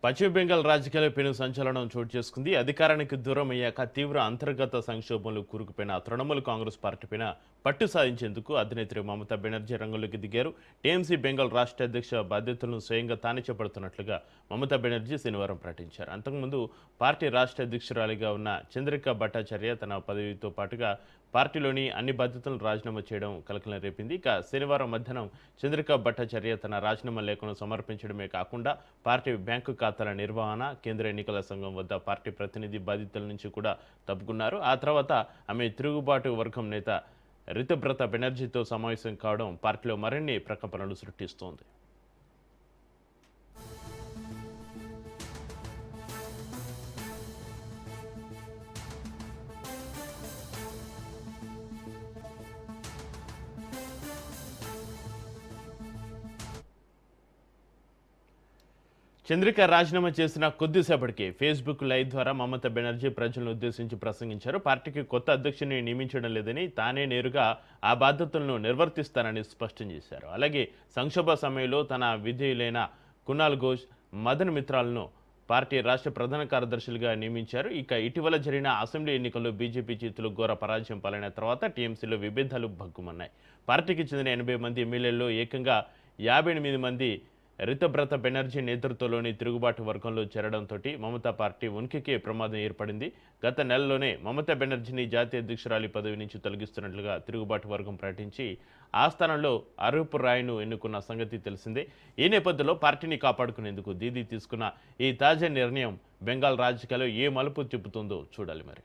పశ్చిమ బెంగాల్ రాజకీయాల్లో పెను సంచలనం చోటు చేసుకుంది. అధికారానికి దూరం అయ్యాక తీవ్ర అంతర్గత సంక్షోభంలో కూరుకుపోయిన తృణమూల్ కాంగ్రెస్ పార్టీపైన పట్టు సాధించేందుకు అధినేత్రి మమతా బెనర్జీ రంగంలోకి దిగారు. టీఎంసీ బెంగాల్ రాష్ట్ర అధ్యక్ష బాధ్యతలను స్వయంగా తానే చేపడుతున్నట్లుగా మమతా బెనర్జీ శనివారం ప్రకటించారు. అంతకుముందు పార్టీ రాష్ట్ర అధ్యక్షురాలిగా ఉన్న చంద్రికా భట్టాచార్య తన పదవితో పాటుగా పార్టీలోని అన్ని బాధ్యతలను రాజీనామా చేయడం కలకలం రేపింది. ఇక శనివారం మధ్యాహ్నం చంద్రికా భట్టాచార్య తన రాజీనామా లేఖను సమర్పించడమే కాకుండా పార్టీ బ్యాంకు ఖాతాల నిర్వహణ, కేంద్ర ఎన్నికల సంఘం వద్ద పార్టీ ప్రతినిధి బాధ్యతల నుంచి కూడా తప్పుకున్నారు. ఆ తర్వాత ఆమె తిరుగుబాటు వర్గం నేత రితుబ్రత బెనర్జీతో సమావేశం కావడం పార్టీలో మరిన్ని ప్రకంపనలు సృష్టిస్తోంది. చంద్రిక రాజీనామా చేసిన కొద్దిసేపటికి ఫేస్బుక్ లైవ్ ద్వారా మమతా బెనర్జీ ప్రజలను ఉద్దేశించి ప్రసంగించారు. పార్టీకి కొత్త అధ్యక్షుని నియమించడం లేదని, తానే నేరుగా ఆ బాధ్యతలను నిర్వర్తిస్తానని స్పష్టం చేశారు. అలాగే సంక్షోభ సమయంలో తన విధేయులైన కునాల్ ఘోష్, మదన్ మిత్రాలను పార్టీ రాష్ట్ర ప్రధాన కార్యదర్శులుగా నియమించారు. ఇక ఇటీవల జరిగిన అసెంబ్లీ ఎన్నికల్లో బీజేపీ చేతులు ఘోర పరాజయం పాలైన తర్వాత టీఎంసీలో విభేదాలు భగ్గుమన్నాయి. పార్టీకి చెందిన 80 మంది ఎమ్మెల్యేల్లో ఏకంగా 58 మంది రితుబ్రత బెనర్జీ నేతృత్వంలోని తిరుగుబాటు వర్గంలో చేరడంతో మమతా పార్టీ ఉనికికి ప్రమాదం ఏర్పడింది. గత నెలలోనే మమతా బెనర్జీని జాతీయ అధ్యక్షురాలి పదవి నుంచి తొలగిస్తున్నట్లుగా తిరుగుబాటు వర్గం ప్రకటించి ఆ స్థానంలో అరూప్ రాయ్ను ఎన్నుకున్న సంగతి తెలిసిందే. ఈ నేపథ్యంలో పార్టీని కాపాడుకునేందుకు దీదీ తీసుకున్న ఈ తాజా నిర్ణయం బెంగాల్ రాజకీయాల్లో ఏ మలుపు తిప్పుతుందో చూడాలి మరి.